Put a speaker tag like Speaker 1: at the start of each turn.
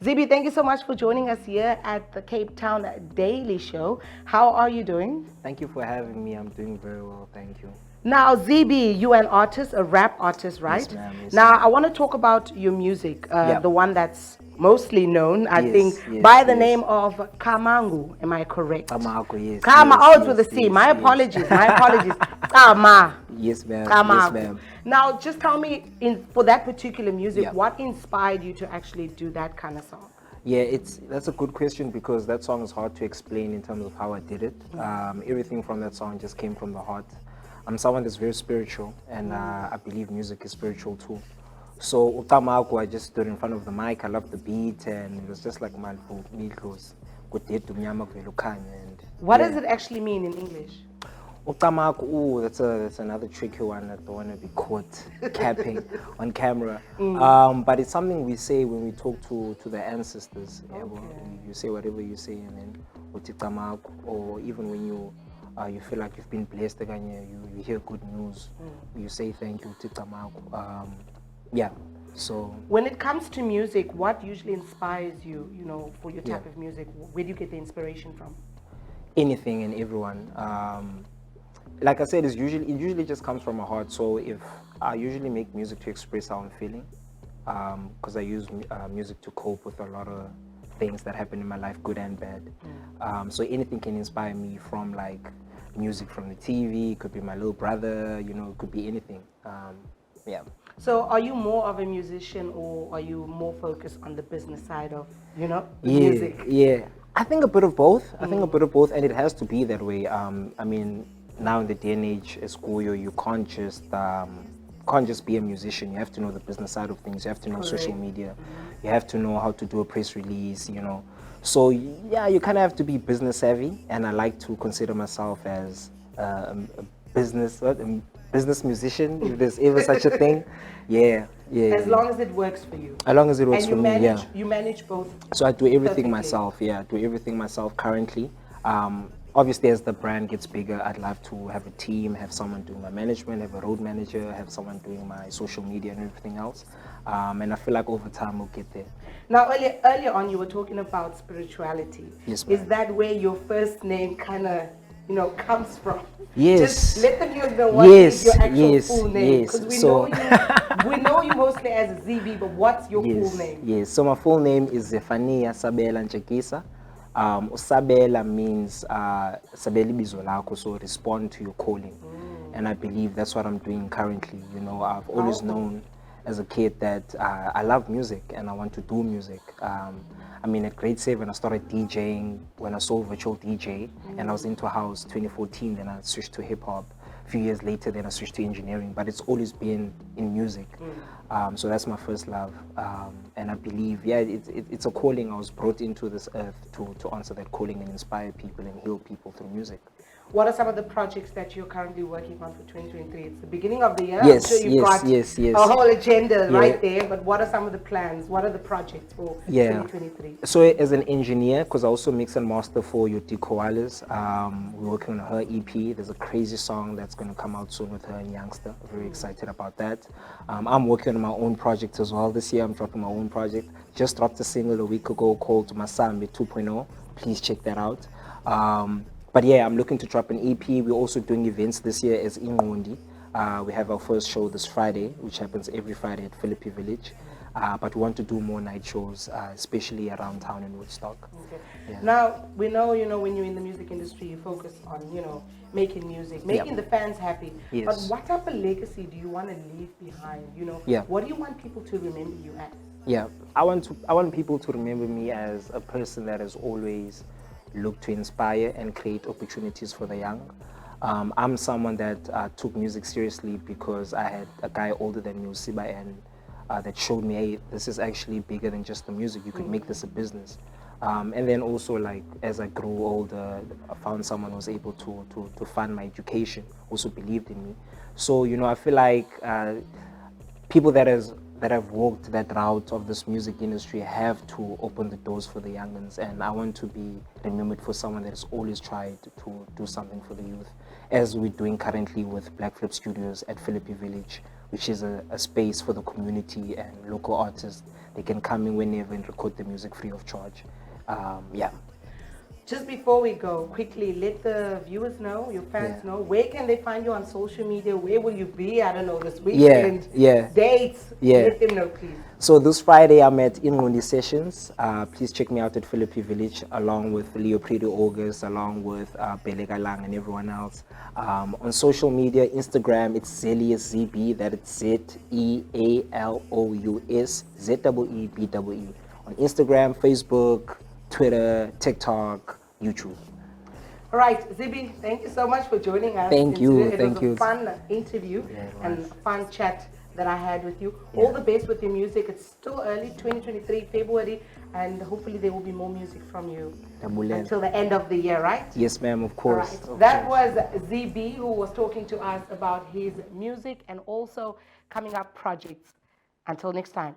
Speaker 1: Zee Bee, thank you so much for joining us here at the Cape Town Daily Show. How are you doing?
Speaker 2: Thank you for having me. I'm doing very well, thank you.
Speaker 1: Now, Zee Bee, you're an artist, a rap artist, right?
Speaker 2: Yes, ma'am. Yes,
Speaker 1: Now,
Speaker 2: ma'am.
Speaker 1: I want to talk about your music,
Speaker 2: Yeah.
Speaker 1: the one that's mostly known, I think,
Speaker 2: Yes, yes,
Speaker 1: by the
Speaker 2: yes.
Speaker 1: name of Kamangu. Am I correct?
Speaker 2: Tamako, yes,
Speaker 1: Kama,
Speaker 2: yes,
Speaker 1: oh, it's with a
Speaker 2: yes,
Speaker 1: C.
Speaker 2: yes,
Speaker 1: My
Speaker 2: yes.
Speaker 1: apologies. My apologies. Kama.
Speaker 2: Yes, ma'am. Yes,
Speaker 1: Kamagu.
Speaker 2: ma'am.
Speaker 1: Now, just tell me, for that particular music,
Speaker 2: Yeah.
Speaker 1: what inspired you to actually do that kind of song?
Speaker 2: Yeah, that's a good question because that song is hard to explain in terms of how I did it. Everything from that song just came from the heart. I'm someone that's very spiritual, and I believe music is spiritual too. So Utamaku, I just stood in front of the mic. I loved the beat, and it was just like my Miklos. And
Speaker 1: What
Speaker 2: yeah.
Speaker 1: does it actually mean in English?
Speaker 2: Utamaku, ooh, that's another tricky one. I don't want to be caught capping on camera. But it's something we say when we talk to the ancestors. Yeah, well, you say whatever you say, and then utamaku, or even when you feel like you've been blessed again, you hear good news, you say thank you, utamaku. Yeah. So
Speaker 1: when it comes to music, what usually inspires you, for your type
Speaker 2: Yeah.
Speaker 1: of music? Where do you get the inspiration from?
Speaker 2: anything and everyone. Like I said, it usually just comes from my heart. So if I usually make music to express how I'm feeling, because I use music to cope with a lot of things that happen in my life, good and bad. So anything can inspire me, from like music from the TV. It could be my little brother, it could be anything. Yeah.
Speaker 1: So are you more of a musician, or are you more focused on the business side of, the
Speaker 2: Yeah,
Speaker 1: music?
Speaker 2: yeah. I think a bit of both. I think a bit of both, and it has to be that way. I mean, now in the day and age, as Kuyo, you can't just be a musician. You have to know the business side of things. You have to know social
Speaker 1: Correct.
Speaker 2: media. You have to know how to do a press release. So yeah, you kind of have to be business savvy, and I like to consider myself as a business musician, if there's ever such a thing. Yeah, yeah.
Speaker 1: As long as it works for you.
Speaker 2: As long as it works
Speaker 1: And
Speaker 2: for me, yeah.
Speaker 1: you manage both.
Speaker 2: So I do everything
Speaker 1: Perfectly.
Speaker 2: myself. Yeah, I do everything myself currently. Obviously, as the brand gets bigger, I'd love to have a team, have someone doing my management, have a road manager, have someone doing my social media and everything else. And I feel like over time we'll get there.
Speaker 1: Now, earlier on, you were talking about spirituality.
Speaker 2: Yes,
Speaker 1: Is
Speaker 2: ma'am.
Speaker 1: that where your first name kind of, comes from?
Speaker 2: Yes.
Speaker 1: Just let the viewers know what is
Speaker 2: Yes,
Speaker 1: your actual
Speaker 2: yes,
Speaker 1: full name.
Speaker 2: yes.
Speaker 1: Because
Speaker 2: So-
Speaker 1: we know you mostly as Zee Bee, but what's your
Speaker 2: Yes,
Speaker 1: full name?
Speaker 2: yes. So my full name is Zephaniah Sabela Ntsheki. Sabela means Sabeli bizo lakho, so respond to your calling. And I believe that's what I'm doing currently. I've always known as a kid that I love music and I want to do music. At grade 7, I started DJing when I saw virtual DJ, and I was into house 2014. Then I switched to hip hop. A few years later, then I switched to engineering, but it's always been in music. So that's my first love, and I believe, yeah, it's a calling. I was brought into this earth to answer that calling and inspire people and heal people through music.
Speaker 1: What are some of the projects that you're currently working on for 2023? It's the beginning of the year.
Speaker 2: Yes,
Speaker 1: I'm sure you've
Speaker 2: yes,
Speaker 1: got
Speaker 2: yes, yes.
Speaker 1: a whole agenda
Speaker 2: Yeah.
Speaker 1: right there. But what are some of the plans? What are the projects for
Speaker 2: Yeah.
Speaker 1: 2023?
Speaker 2: So as an engineer, because I also mix and master for Yoti Koalas, we're working on her EP. There's a crazy song that's going to come out soon with her and Youngster. Very excited about that. I'm working on my own project as well this year. I'm dropping my own project. Just dropped a single a week ago called Masambi 2.0. Please check that out. But yeah, I'm looking to drop an EP. We're also doing events this year as Ingondi. We have our first show this Friday, which happens every Friday at Philippi Village. But we want to do more night shows, especially around town in Woodstock.
Speaker 1: Okay.
Speaker 2: Yeah.
Speaker 1: Now, we know, when you're in the music industry, you focus on, making music, making the fans happy.
Speaker 2: Yes.
Speaker 1: But what type of legacy do you want to leave behind?
Speaker 2: Yeah.
Speaker 1: What do you want people to remember you as?
Speaker 2: Yeah, I want people to remember me as a person that has always looked to inspire and create opportunities for the young. I'm someone that took music seriously because I had a guy older than me, Siba, and that showed me, hey, this is actually bigger than just the music. You could make this a business. And then also, like, as I grew older, I found someone who was able to fund my education, also believed in me. So, I feel like people that have walked that route of this music industry have to open the doors for the youngins, and I want to be remembered for someone that has always tried to do something for the youth, as we're doing currently with Black Flip Studios at Philippi Village. which is a space for the community and local artists. They can come in whenever and record the music free of charge. Yeah.
Speaker 1: Just before we go, quickly let the viewers know, your fans
Speaker 2: Yeah.
Speaker 1: know, where can they find you on social media? Where will you be? I don't know, this
Speaker 2: Yeah,
Speaker 1: weekend,
Speaker 2: yeah,
Speaker 1: dates.
Speaker 2: yeah.
Speaker 1: Let them know, please.
Speaker 2: So this Friday I'm at Ingundi Sessions. Please check me out at Philippi Village along with Leo Pretty August, along with Belega Lang and everyone else. On social media, Instagram, it's Zelius Zee Bee, that it's Zealous, Zeebee. On Instagram, Facebook, Twitter, TikTok, YouTube.
Speaker 1: All right, Zee Bee, thank you so much for joining us.
Speaker 2: Thank you,
Speaker 1: It
Speaker 2: thank
Speaker 1: was
Speaker 2: you.
Speaker 1: a fun interview
Speaker 2: Yeah, it
Speaker 1: and
Speaker 2: was.
Speaker 1: a fun chat that I had with you.
Speaker 2: Yeah.
Speaker 1: All the best with your music. It's still early, 2023, February, and hopefully there will be more music from you
Speaker 2: Tabulela.
Speaker 1: until the end of the year, right?
Speaker 2: Yes, ma'am, of
Speaker 1: All
Speaker 2: course.
Speaker 1: right.
Speaker 2: of
Speaker 1: That
Speaker 2: course.
Speaker 1: was Zee Bee, who was talking to us about his music and also coming up projects. Until next time.